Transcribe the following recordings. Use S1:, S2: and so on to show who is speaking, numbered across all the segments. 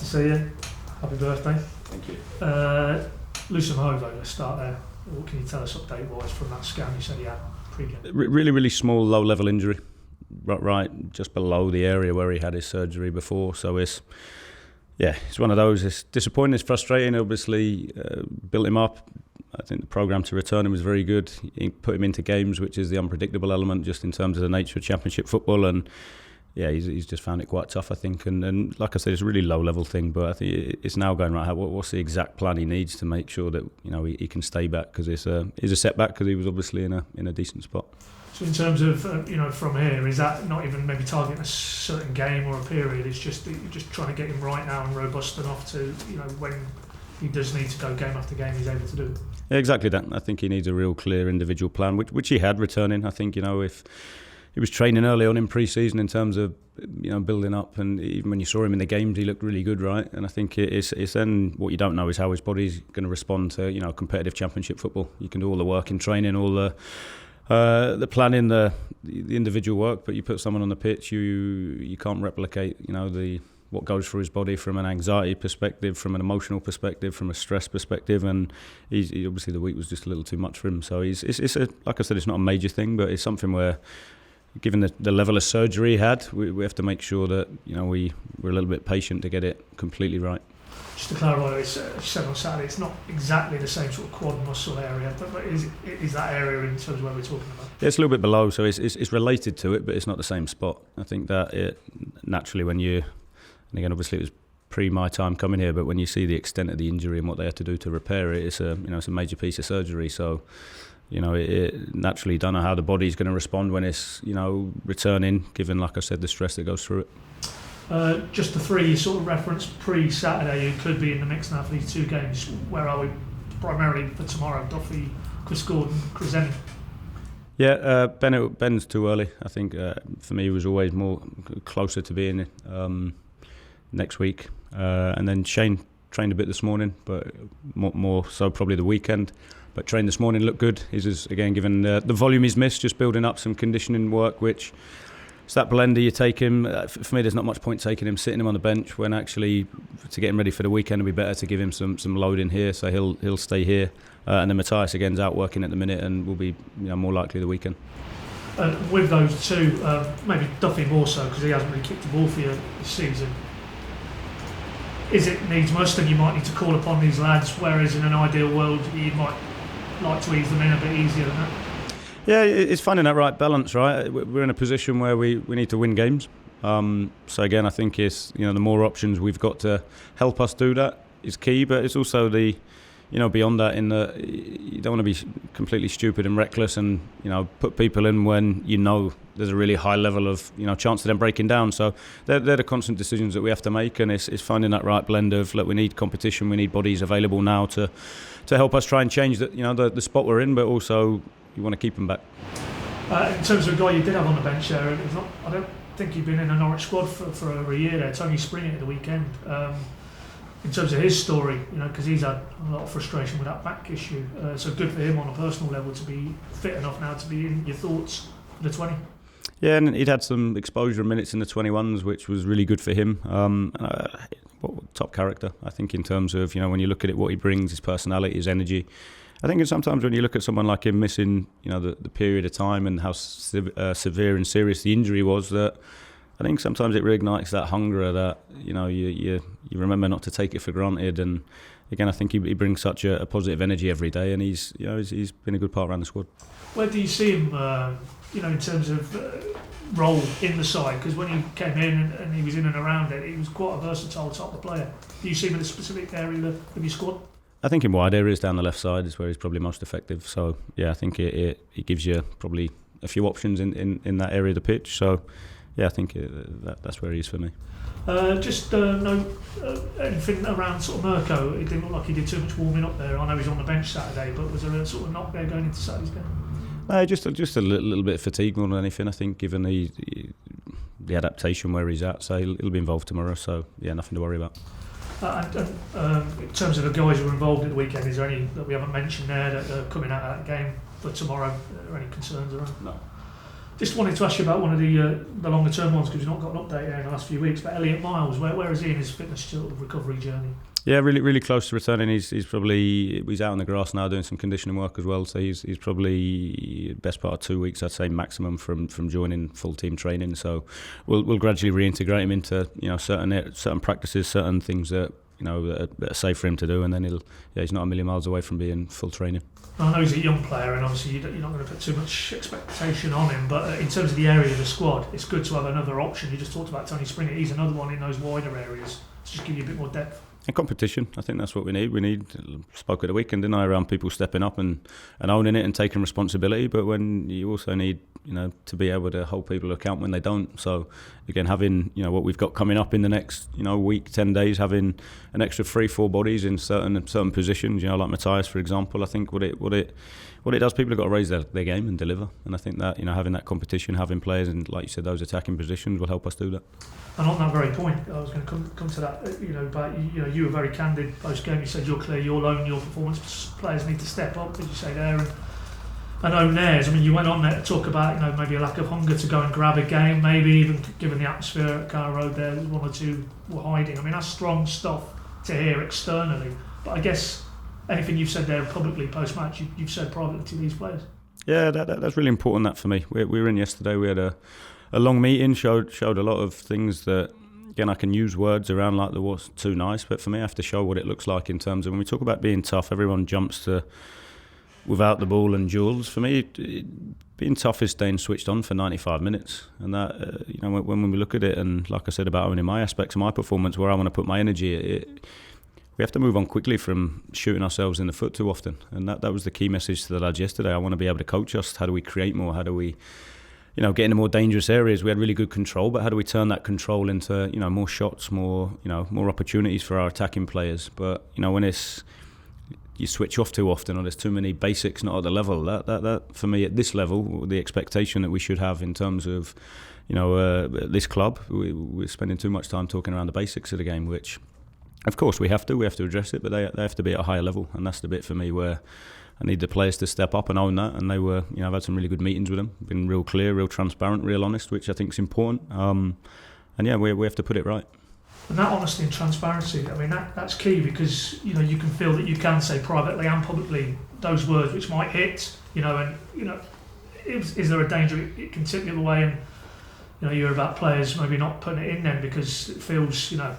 S1: see you. Happy birthday.
S2: Thank you.
S1: Lusamovo, let's start there. What can you tell us update-wise from that scan you said you had pre-game?
S2: Really small, low-level injury, right just below the area where he had his surgery before. So it's one of those. It's disappointing, it's frustrating. Obviously, built him up. I think the programme to return him was very good. He put him into games, which is the unpredictable element, just in terms of the nature of Championship football. And yeah, he's just found it quite tough, I think. And like I said, it's a really low-level thing, but I think it's now going right. What's the exact plan he needs to make sure that he can stay back? Because it's a setback, because he was obviously in a decent spot.
S1: So in terms of from here, is that not even maybe targeting a certain game or a period? It's just that you're just trying to get him right now and robust enough to when he does need to go game after game, he's able to do it.
S2: Yeah, exactly that. I think he needs a real clear individual plan, which he had returning. I think if he was training early on in pre-season in terms of building up, and even when you saw him in the games, he looked really good, right? And I think it's then what you don't know is how his body's going to respond to competitive Championship football. You can do all the work in training, all the planning, the individual work, but you put someone on the pitch, you can't replicate what goes through his body from an anxiety perspective, from an emotional perspective, from a stress perspective, and he obviously the week was just a little too much for him. So it's like I said, it's not a major thing, but it's something where, given the level of surgery he had, we have to make sure that we're a little bit patient to get it completely right.
S1: Just to clarify, it's said on Saturday, it's not exactly the same sort of quad muscle area, but is that area in terms of where we're talking about?
S2: Yeah, it's a little bit below, so it's related to it, but it's not the same spot. I think that it naturally, and again, obviously it was pre my time coming here, but when you see the extent of the injury and what they had to do to repair it, it's a major piece of surgery. So it naturally, you don't know how the body's going to respond when it's returning, given, like I said, the stress that goes through it.
S1: Just the three you sort of referenced pre-Saturday, who could be in the mix now for these two games. Where are we primarily for tomorrow? Duffy, Chris Gordon, Chris Enning.
S2: Yeah, Ben's too early. I think for me, he was always more closer to being next week. And then Shane trained a bit this morning, but more so probably the weekend. But trained this morning, looked good. He's just, again, given the volume he's missed, just building up some conditioning work, which it's that blender you take him. For me, there's not much point taking him, sitting him on the bench, when actually to get him ready for the weekend, it'd be better to give him some load in here. So he'll stay here. And then Matthias again's out working at the minute and will be more likely the weekend.
S1: With those two, maybe Duffy more so because he hasn't really kicked the ball for you this season. Is it needs must and you might need to call upon these lads, whereas in an ideal world you might like to ease them in a bit easier than that?
S2: Yeah, it's finding that right balance, right? We're in a position where we need to win games. So again, I think it's the more options we've got to help us do that is key, but it's also the beyond that, in that you don't want to be completely stupid and reckless and put people in when there's a really high level of chance of them breaking down. So they're the constant decisions that we have to make, and it's finding that right blend of, look, we need competition, we need bodies available now to help us try and change the spot we're in, but also you want to keep them back.
S1: In terms of a guy you did have on the bench there, I don't think you've been in a Norwich squad for over a year there. Tony Spring at the weekend. In terms of his story, because he's had a lot of frustration with that back issue. So good for him on a personal level to be fit enough now to be in your thoughts for the 20.
S2: Yeah, and he'd had some exposure and minutes in the 21s, which was really good for him. Top character, I think, in terms of, when you look at it, what he brings, his personality, his energy. I think sometimes when you look at someone like him missing, the period of time and how severe and serious the injury was, that I think sometimes it reignites that hunger that you remember not to take it for granted. And again, I think he brings such a positive energy every day, and he's been a good part around the squad.
S1: Where do you see him, in terms of role in the side? Because when he came in and he was in and around it, he was quite a versatile type of player. Do you see him in a specific area of your squad? I
S2: think in wide areas down the left side is where he's probably most effective. So yeah, I think it gives you probably a few options in that area of the pitch. So yeah, I think that's where he is for me.
S1: Anything around sort of Mirko? It didn't look like he did too much warming up there. I know he's on the bench Saturday, but was there a sort of knock there going into Saturday's game?
S2: Just a little bit of fatigue more than anything, I think, given the adaptation where he's at. So he'll be involved tomorrow. So yeah, nothing to worry about.
S1: In terms of the guys who were involved at the weekend, is there any that we haven't mentioned there that are coming out of that game for tomorrow? Are there any concerns around?
S2: No.
S1: Just wanted to ask you about one of the longer term ones, because we've not got an update there in the last few weeks. But Elliot Miles, where is he in his fitness sort of recovery journey?
S2: Yeah, really close to returning. He's out on the grass now doing some conditioning work as well. So he's probably best part of 2 weeks, I'd say, maximum from joining full team training. So we'll gradually reintegrate him into certain practices, certain things that that are safe for him to do, and then he's not a million miles away from being full training.
S1: I know he's a young player, and obviously you're not going to put too much expectation on him, but in terms of the area of the squad, it's good to have another option. You just talked about Tony Springer. He's another one in those wider areas to just give you a bit more depth. And
S2: competition, I think that's what we need. Spoke at the weekend, didn't I, around people stepping up and owning it and taking responsibility, but when you also need to be able to hold people to account when they don't. So again, having what we've got coming up in the next week, 10 days, having an extra 3-4 bodies in certain positions, like Matthias, for example. I think what it does, people have got to raise their game and deliver, and I think that having that competition, having players and, like you said, those attacking positions will help us do that.
S1: And on that very point, I was going to come to that. But you were very candid post game. You said you're clear, you'll own your performance. Players need to step up, as you say there, and own theirs. I mean, you went on there to talk about maybe a lack of hunger to go and grab a game. Maybe even given the atmosphere at Carrow Road, there one or two were hiding. I mean, that's strong stuff to hear externally. But I guess anything you've said there publicly post match, you've said privately to these players. Yeah,
S2: that's really important. That for me, we were in yesterday. We had a long meeting, showed a lot of things that, again, I can use words around like there was too nice, but for me I have to show what it looks like in terms of when we talk about being tough, everyone jumps to without the ball and duels. For me, being tough is staying switched on for 95 minutes, and that when we look at it, and like I said about owning my aspects of my performance, where I want to put my energy, we have to move on quickly from shooting ourselves in the foot too often, and that was the key message to the lads yesterday. I want to be able to coach us. How do we create more? How do we get into more dangerous areas? We had really good control, but how do we turn that control into more shots, more opportunities for our attacking players? But when you switch off too often, or there's too many basics not at the level, that for me at this level, the expectation that we should have in terms of this club, we're spending too much time talking around the basics of the game, which of course we have to address it, but they have to be at a higher level, and that's the bit for me where I need the players to step up and own that, and they were, I've had some really good meetings with them, been real clear, real transparent, real honest, which I think is important. And yeah, we have to put it right.
S1: And that honesty and transparency, I mean, that's key, because you can feel that you can say privately and publicly those words which might hit, is there a danger it can tip the other way, and you hear about players maybe not putting it in then because it feels that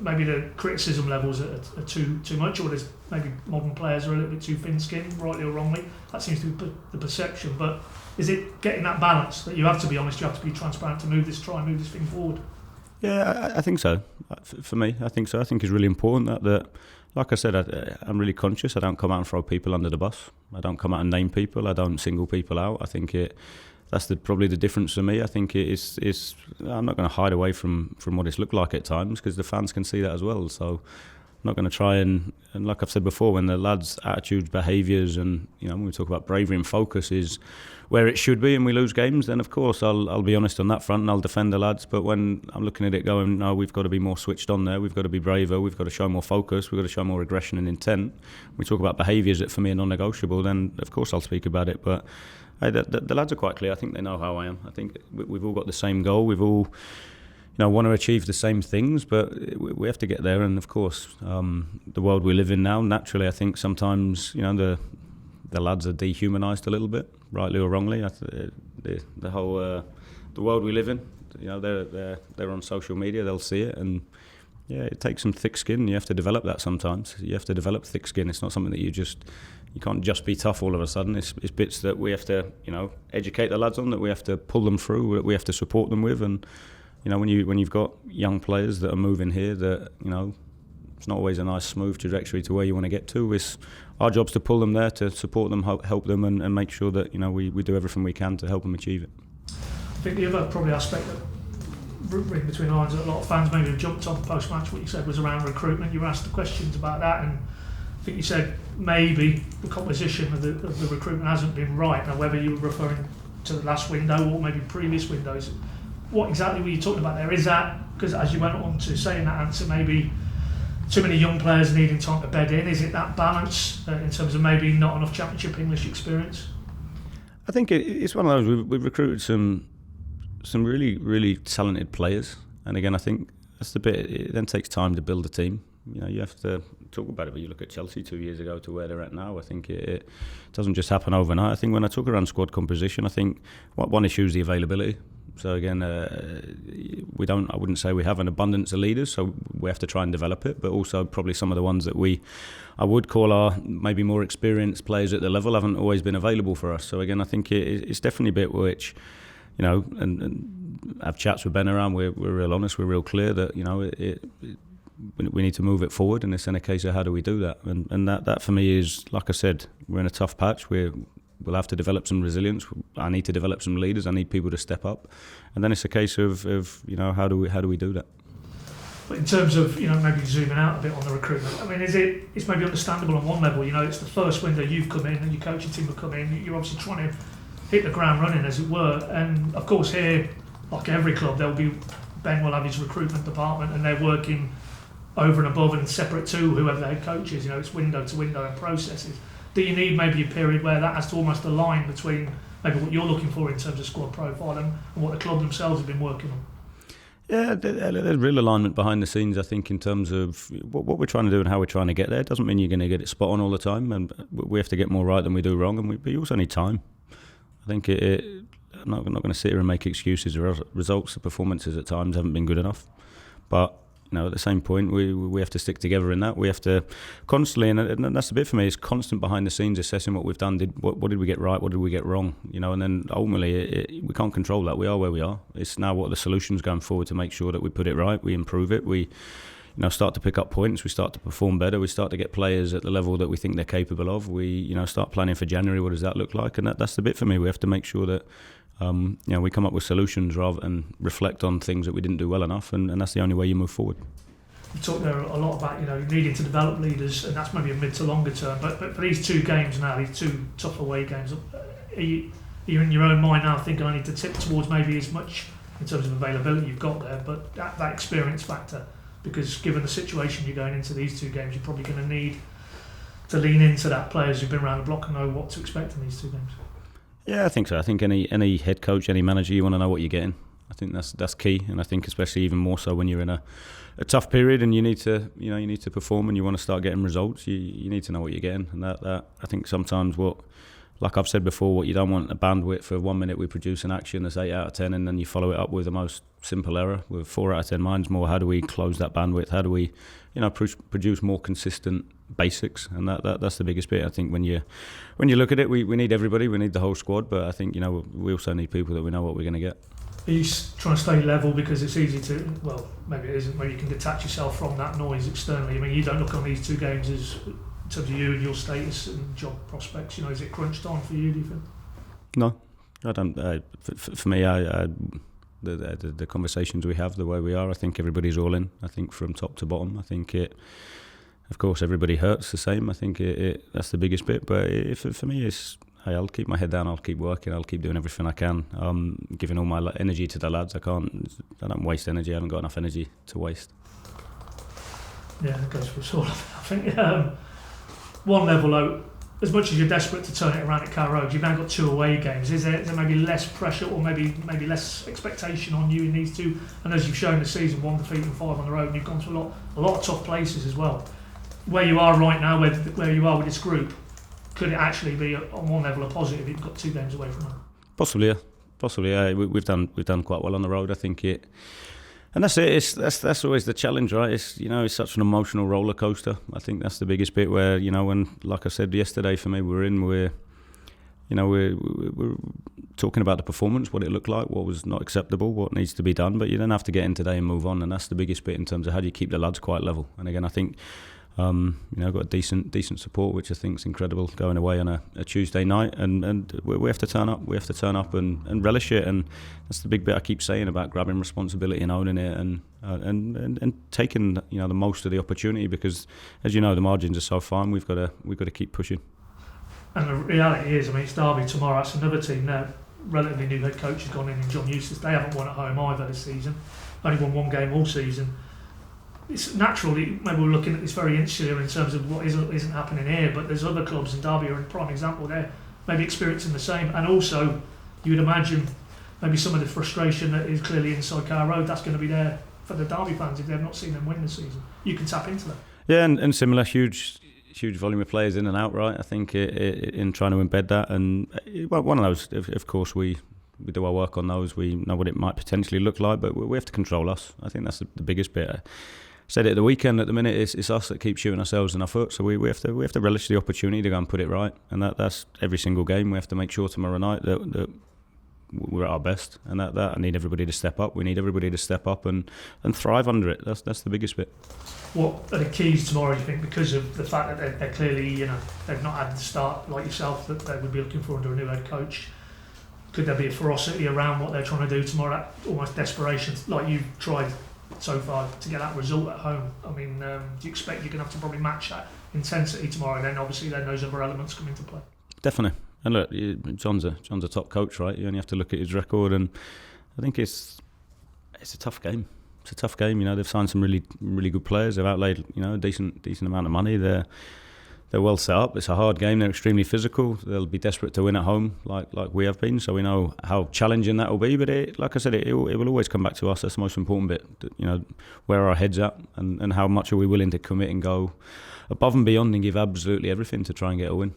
S1: maybe the criticism levels are too much, or there's maybe modern players are a little bit too thin-skinned, rightly or wrongly. That seems to be the perception. But is it getting that balance that you have to be honest, you have to be transparent to try and move this thing forward?
S2: Yeah, I think so. For me, I think so. I think it's really important that like I said, I'm really conscious. I don't come out and throw people under the bus. I don't come out and name people. I don't single people out. I think that's probably the difference for me. I think it's I'm not going to hide away from what it's looked like at times, because the fans can see that as well. So I'm not going to try and like I've said before, when the lads' attitudes, behaviours, and when we talk about bravery and focus is where it should be, and we lose games, then of course I'll be honest on that front and I'll defend the lads. But when I'm looking at it going, no, we've got to be more switched on there, we've got to be braver, we've got to show more focus, we've got to show more aggression and intent. We talk about behaviours that for me are non-negotiable, then of course I'll speak about it. But hey, the lads are quite clear. I think they know how I am. I think we've all got the same goal. We've all want to achieve the same things, but we have to get there. And of course, the world we live in now, naturally, I think sometimes the lads are dehumanised a little bit, rightly or wrongly. The whole the world we live in, they're on social media, they'll see it, and yeah, it takes some thick skin. You have to develop that sometimes. You have to develop thick skin. It's not something that you can't just be tough all of a sudden. It's bits that we have to educate the lads on, that we have to pull them through, that we have to support them with. And when you've got young players that are moving here, that it's not always a nice smooth trajectory to where you want to get to. It's our job's to pull them there, to support them, help them, and make sure that we do everything we can to help them achieve it.
S1: I think the other probably aspect that reading between the lines that a lot of fans maybe have jumped on post match, what you said was around recruitment. You were asked the questions about that, and I think you said maybe the composition of the recruitment hasn't been right. Now, whether you were referring to the last window or maybe previous windows, what exactly were you talking about there? Is that because, as you went on to say in that answer, maybe too many young players needing time to bed in? Is it that balance in terms of maybe not enough Championship English experience?
S2: I think it's one of those. We've recruited some really, really talented players, and again, I think that's the bit. It then takes time to build a team. You have to talk about it. When you look at Chelsea 2 years ago to where they're at now, I think it doesn't just happen overnight. I think when I talk around squad composition, I think one issue is the availability. So again, I wouldn't say we have an abundance of leaders, so we have to try and develop it. But also probably some of the ones that I would call our maybe more experienced players at the level haven't always been available for us. So again, I think it's definitely a bit which, and have chats with Ben around. We're real honest, we're real clear that we need to move it forward, and it's in a case of how do we do that. And that for me is, like I said, we're in a tough patch. We'll have to develop some resilience. I need to develop some leaders. I need people to step up, and then it's a case of how do we do that.
S1: But in terms of maybe zooming out a bit on the recruitment, I mean, it's maybe understandable on one level. It's the first window you've come in and your coaching team have come in. You're obviously trying to hit the ground running, as it were. And of course, here, like every club, Ben will have his recruitment department, and they're working over and above and separate to whoever the head coach is. It's window to window and processes. Do you need maybe a period where that has to almost align between maybe what you're looking for in terms of squad profile and what the club themselves have been working on?
S2: Yeah, there's real alignment behind the scenes, I think, in terms of what we're trying to do and how we're trying to get there. It doesn't mean you're going to get it spot on all the time, and we have to get more right than we do wrong, and we also need time. I think I'm not going to sit here and make excuses. The results, the performances at times haven't been good enough, but at the same point, we have to stick together in that. We have to constantly, and that's the bit for me, is constant behind the scenes assessing what we've done. What did we get right? What did we get wrong? And then ultimately, we can't control that. We are where we are. It's now what are the solutions going forward to make sure that we put it right, we improve it, we start to pick up points, we start to perform better, we start to get players at the level that we think they're capable of. We start planning for January. What does that look like? And that's the bit for me. We have to make sure that we come up with solutions rather than reflect on things that we didn't do well enough, and that's the only way you move forward.
S1: You talked there a lot about needing to develop leaders, and that's maybe a mid to longer term. But for these two games now, these two tough away games, are you in your own mind now thinking I need to tip towards maybe as much in terms of availability you've got there, but that experience factor? Because given the situation you're going into these two games, you're probably going to need to lean into that players who've been around the block and know what to expect in these two games. Yeah,
S2: I think so. I think any head coach, any manager, you want to know what you're getting. I think that's key, and I think especially even more so when you're in a tough period and you need to perform and you want to start getting results. You need to know what you're getting, and that I think sometimes like I've said before, what you don't want a bandwidth for 1 minute we produce an action that's 8 out of 10, and then you follow it up with the most simple error with 4 out of 10. Mine's more, how do we close that bandwidth? How do we produce more consistent basics? And that's the biggest bit. I think when you look at it, we need everybody, we need the whole squad, but I think we also need people that we know what we're going to get.
S1: Are you trying to stay level because it's easy to, well, maybe it isn't, maybe you can detach yourself from that noise externally? I mean, you don't look on these two games as, in terms of you and your status and job prospects, is it crunch time for you, do you think? No,
S2: I don't. For me, the conversations we have, the way we are, I think everybody's all in. I think from top to bottom, I think of course, everybody hurts the same. I think that's the biggest bit. But for me, it's, hey, I'll keep my head down. I'll keep working. I'll keep doing everything I can. Giving all my energy to the lads. I don't waste energy. I haven't got enough energy to waste.
S1: Yeah, that goes for us all. I think one level, though, as much as you're desperate to turn it around at Carrow Road, you've now got 2 away games. Is there maybe less pressure or maybe less expectation on you in these two? And as you've shown this season, 1 defeat and 5 on the road, and you've gone to a lot of tough places as well. Where you are right now, where you are with this group, could it actually be on one level a positive if you've got 2 games away from home?
S2: Possibly, yeah. We've done quite well on the road. I think it, and that's it. That's always the challenge, right? It's it's such an emotional roller coaster. I think that's the biggest bit where when, like I said yesterday, for me, we're talking about the performance, what it looked like, what was not acceptable, what needs to be done. But you then have to get in today and move on, and that's the biggest bit in terms of how do you keep the lads quite level. And again, I think. I've got decent support, which I think is incredible. Going away on a Tuesday night, and we have to turn up. We have to turn up and relish it, and that's the big bit I keep saying about grabbing responsibility and owning it, and taking the most of the opportunity, because as you know, the margins are so fine. We've got to keep pushing. And
S1: the reality is, it's Derby tomorrow. That's another team now. Relatively new head coach has gone in John Eustace. They haven't won at home either this season. Only won 1 game all season. It's naturally, maybe we're looking at this very insular in terms of what isn't happening here, but there's other clubs, and Derby are a prime example. They're maybe experiencing the same. And also, you would imagine maybe some of the frustration that is clearly inside Carrow Road, that's going to be there for the Derby fans if they've not seen them win this season. You can tap into that.
S2: Yeah, and similar, huge volume of players in and out, right? I think in trying to embed that, and one of those, of course, we do our work on those. We know what it might potentially look like, but we have to control us. I think that's the biggest bit. I said it at the weekend. At the minute, it's us that keep shooting ourselves in our foot. So we have to relish the opportunity to go and put it right, and that's every single game. We have to make sure tomorrow night that we're at our best, and that I need everybody to step up. We need everybody to step up and thrive under it. That's the biggest bit.
S1: What are the keys tomorrow, you think, because of the fact that they're clearly, they've not had the start like yourself that they would be looking for under a new head coach? Could there be a ferocity around what they're trying to do tomorrow, that almost desperation, like you've tried so far to get that result at home? I mean, do you expect you're going to have to probably match that intensity tomorrow? And then obviously those other elements come into play.
S2: Definitely. And look, John's a top coach, right? You only have to look at his record, and I think it's a tough game. It's a tough game. They've signed some really good players. They've outlaid a decent amount of money. They're well set up. It's a hard game. They're extremely physical. They'll be desperate to win at home, like we have been. So we know how challenging that will be. But like I said, it will always come back to us. That's the most important bit. Where are our heads at, and how much are we willing to commit and go above and beyond and give absolutely everything to try and get a win.